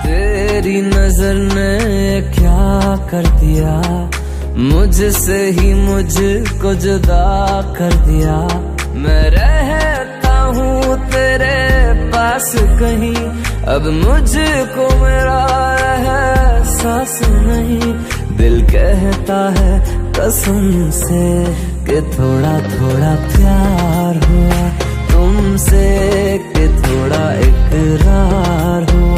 तेरी नजर ने क्या कर दिया, मुझसे ही मुझको जुदा कर दिया। मैं रहता हूँ तेरे पास कहीं, अब मुझको मेरा एहसास नहीं। दिल कहता है कसम से कि थोड़ा थोड़ा प्यार हुआ तुमसे, कि थोड़ा इकरार हुआ।